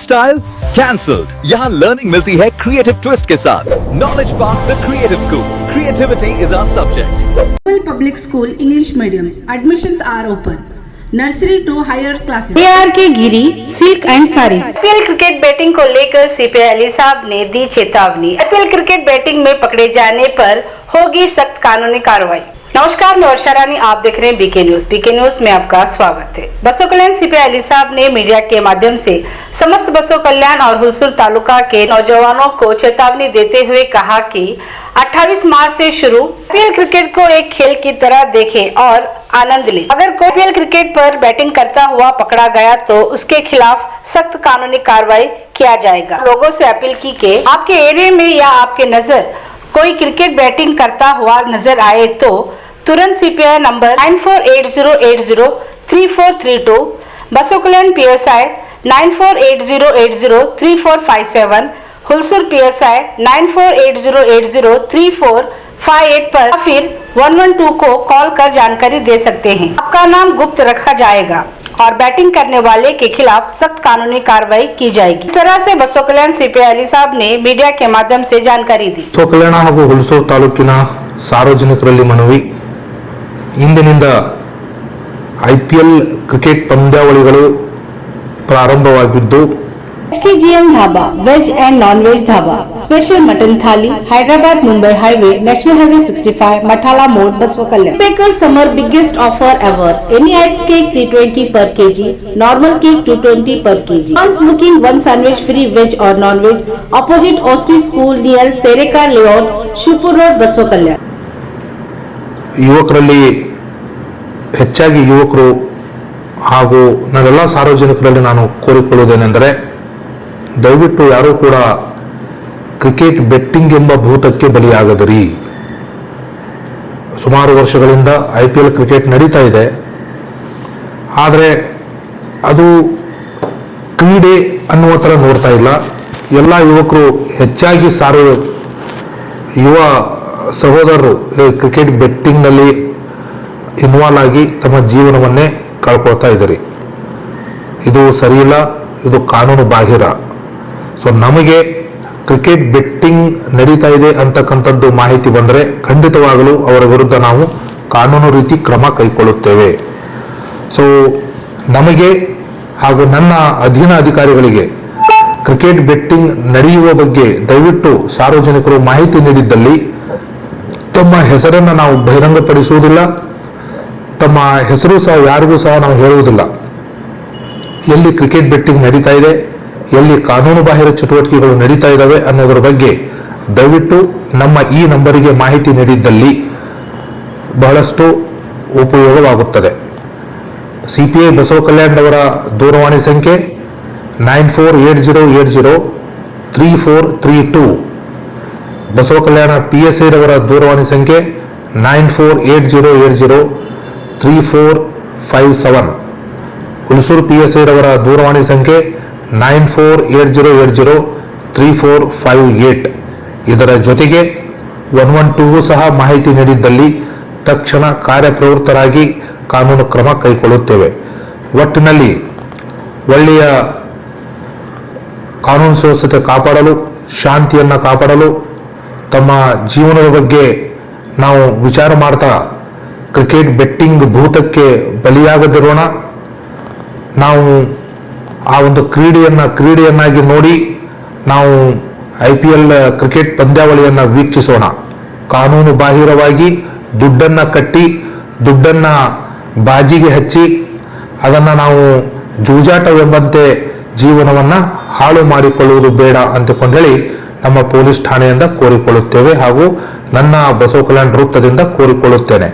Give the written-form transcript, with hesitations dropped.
Style cancelled. यहाँ learning मिलती है क्रिएटिव ट्विस्ट के साथ। Knowledge park the creative school, creativity is our subject. Public school English medium admissions are open. Nursery to higher classes. K Giri silk and sari. IPL cricket betting को लेकर CPI Ali साहब ने दी चेतावनी। आईपीएल क्रिकेट बैटिंग में पकड़े जाने पर होगी सख्त कानूनी कार्रवाई। नमस्कार, मैं वर्षा रानी, आप देख रहे हैं बीके न्यूज। बीके न्यूज में आपका स्वागत है। बसों कल्याण सीपीआई अली साहब ने मीडिया के माध्यम से समस्त बसों कल्याण और हुलसूर तालुका के नौजवानों को चेतावनी देते हुए कहा कि 28 मार्च से शुरू आईपीएल क्रिकेट को एक खेल की तरह देखें और आनंद लें। अगर कोई आईपीएल क्रिकेट पर बैटिंग करता हुआ पकड़ा गया तो उसके खिलाफ सख्त कानूनी कार्रवाई किया जाएगा। लोगों से अपील की कि आपके एरिया में या आपके नजर कोई क्रिकेट बैटिंग करता हुआ नजर आए तो तुरंत सीपीआई नंबर 9480803432, बसों कल्याण PSI 9480803457, हुलसूर PSI 9480803458 पर फिर 112 को कॉल कर जानकारी दे सकते हैं। आपका नाम गुप्त रखा जाएगा और बैटिंग करने वाले के खिलाफ सख्त कानूनी कार्रवाई की जाएगी। इस तरह से बसों कल्याण सीपीआई अली साहब ने मीडिया के माध्यम से जानकारी दी। बसों कल्याण ಹಾಗೂ ಹುಲಸೂರು ತಾಲೂಕಿನ ಸಾರ್ವಜನಿಕರಲ್ಲಿ ಮನವಿ, ಇಂದಿನಿಂದ ಐಪಿಎಲ್ ಕ್ರಿಕೆಟ್ ಪಂದ್ಯಾವಳಿಗಳು ಪ್ರಾರಂಭವಾಗಿದ್ದು SKGM dhaba veg and non veg dhaba, special mutton thali, Hyderabad Mumbai highway, national highway 65, Mathala मोड़, Basava Kalyan. Baker summer biggest offer ever. Any ice cake 320 per kg, normal cake 220 per kg। Once booking one sandwich free veg or non veg, opposite Osti School near सेरेका layout, Shivapura road, Basava Kalyan. ಯುವಕರಲ್ಲಿ ಹೆಚ್ಚಾಗಿ ಯುವಕರು ಹಾಗೂ ನನ್ನೆಲ್ಲ ಸಾರ್ವಜನಿಕರಲ್ಲಿ ನಾನು ಕೋರಿಕೊಳ್ಳುವುದೇನೆಂದರೆ, ದಯವಿಟ್ಟು ಯಾರೂ ಕೂಡ ಕ್ರಿಕೆಟ್ ಬೆಟ್ಟಿಂಗ್ ಎಂಬ ಭೂತಕ್ಕೆ ಬಲಿಯಾಗದಿರಿ. ಸುಮಾರು ವರ್ಷಗಳಿಂದ IPL ಕ್ರಿಕೆಟ್ ನಡೀತಾ ಇದೆ. ಆದರೆ ಅದು ಕ್ರೀಡೆ ಅನ್ನುವ ಥರ ನೋಡ್ತಾ ಇಲ್ಲ. ಎಲ್ಲ ಯುವಕರು ಹೆಚ್ಚಾಗಿ ಯುವ ಸಹೋದರರು ಕ್ರಿಕೆಟ್ ಬೆಟ್ಟಿಂಗ್ನಲ್ಲಿ ಇನ್ವಾಲ್ವ್ ಆಗಿ ತಮ್ಮ ಜೀವನವನ್ನೇ ಕಳ್ಕೊಳ್ತಾ ಇದ್ದಾರೆ. ಇದು ಸರಿಯಿಲ್ಲ, ಇದು ಕಾನೂನು ಬಾಹಿರ. ಸೊ ನಮಗೆ ಕ್ರಿಕೆಟ್ ಬೆಟ್ಟಿಂಗ್ ನಡೀತಾ ಇದೆ ಅಂತಕ್ಕಂಥದ್ದು ಮಾಹಿತಿ ಬಂದರೆ ಖಂಡಿತವಾಗಲೂ ಅವರ ವಿರುದ್ಧ ನಾವು ಕಾನೂನು ರೀತಿ ಕ್ರಮ ಕೈಗೊಳ್ಳುತ್ತೇವೆ. ಸೊ ನಮಗೆ ಹಾಗೂ ನನ್ನ ಅಧೀನ ಅಧಿಕಾರಿಗಳಿಗೆ ಕ್ರಿಕೆಟ್ ಬೆಟ್ಟಿಂಗ್ ನಡೆಯುವ ಬಗ್ಗೆ ದಯವಿಟ್ಟು ಸಾರ್ವಜನಿಕರು ಮಾಹಿತಿ ನೀಡಿದ್ದಲ್ಲಿ ತಮ್ಮ ಹೆಸರನ್ನು ನಾವು ಬಹಿರಂಗಪಡಿಸುವುದಿಲ್ಲ, ತಮ್ಮ ಹೆಸರು ಸಹ ಯಾರಿಗೂ ಸಹ ನಾವು ಹೇಳುವುದಿಲ್ಲ. ಎಲ್ಲಿ ಕ್ರಿಕೆಟ್ ಬೆಟ್ಟಿಂಗ್ ನಡೀತಾ ಇದೆ, ಎಲ್ಲಿ ಕಾನೂನು ಬಾಹಿರ ಚಟುವಟಿಕೆಗಳು ನಡೀತಾ ಇದ್ದಾವೆ ಅನ್ನೋದರ ಬಗ್ಗೆ ದಯವಿಟ್ಟು ನಮ್ಮ ಈ ನಂಬರಿಗೆ ಮಾಹಿತಿ ನೀಡಿದ್ದಲ್ಲಿ ಬಹಳಷ್ಟು ಉಪಯೋಗವಾಗುತ್ತದೆ. CPI ಬಸವ ಕಲ್ಯಾಣ್ ಅವರ ದೂರವಾಣಿ ಸಂಖ್ಯೆ 9480803432, ಬಸವ ಕಲ್ಯಾಣ PSI ರವರ ದೂರವಾಣಿ ಸಂಖ್ಯೆ 9480803457, ಹುಲಸೂರು PSI ರವರ ದೂರವಾಣಿ ಸಂಖ್ಯೆ 9480803458. ಇದರ ಜೊತೆಗೆ 112 ಸಹ ಮಾಹಿತಿ ನೀಡಿದ್ದಲ್ಲಿ ತಕ್ಷಣ ಕಾರ್ಯಪ್ರವೃತ್ತರಾಗಿ ಕಾನೂನು ಕ್ರಮ ಕೈಗೊಳ್ಳುತ್ತೇವೆ. ಒಟ್ಟಿನಲ್ಲಿ ಒಳ್ಳೆಯ ಕಾನೂನು ಸುವ್ಯವಸ್ಥೆ ಕಾಪಾಡಲು, ಶಾಂತಿಯನ್ನು ಕಾಪಾಡಲು, ತಮ್ಮ ಜೀವನದ ಬಗ್ಗೆ ನಾವು ವಿಚಾರ ಮಾಡ್ತಾ ಕ್ರಿಕೆಟ್ ಬೆಟ್ಟಿಂಗ್ ಭೂತಕ್ಕೆ ಬಲಿಯಾಗದಿರೋಣ. ನಾವು ಆ ಒಂದು ಕ್ರೀಡೆಯನ್ನಾಗಿ ನೋಡಿ ನಾವು IPL ಕ್ರಿಕೆಟ್ ಪಂದ್ಯಾವಳಿಯನ್ನು ವೀಕ್ಷಿಸೋಣ. ಕಾನೂನು ಬಾಹಿರವಾಗಿ ದುಡ್ಡನ್ನು ಕಟ್ಟಿ, ದುಡ್ಡನ್ನು ಬಾಜಿಗೆ ಹಚ್ಚಿ, ಅದನ್ನು ನಾವು ಜೂಜಾಟವೆಂಬಂತೆ ಜೀವನವನ್ನು ಹಾಳು ಮಾಡಿಕೊಳ್ಳುವುದು ಬೇಡ ಅಂತಕೊಂಡೇಳಿ ನಮ್ಮ ಪೊಲೀಸ್ ಠಾಣೆಯಿಂದ ಕೋರಿಕೊಳ್ಳುತ್ತೇವೆ ಹಾಗೂ ನನ್ನ ಬಸವ ಕಲ್ಯಾಣ ವೃತ್ತದಿಂದ ಕೋರಿಕೊಳ್ಳುತ್ತೇನೆ.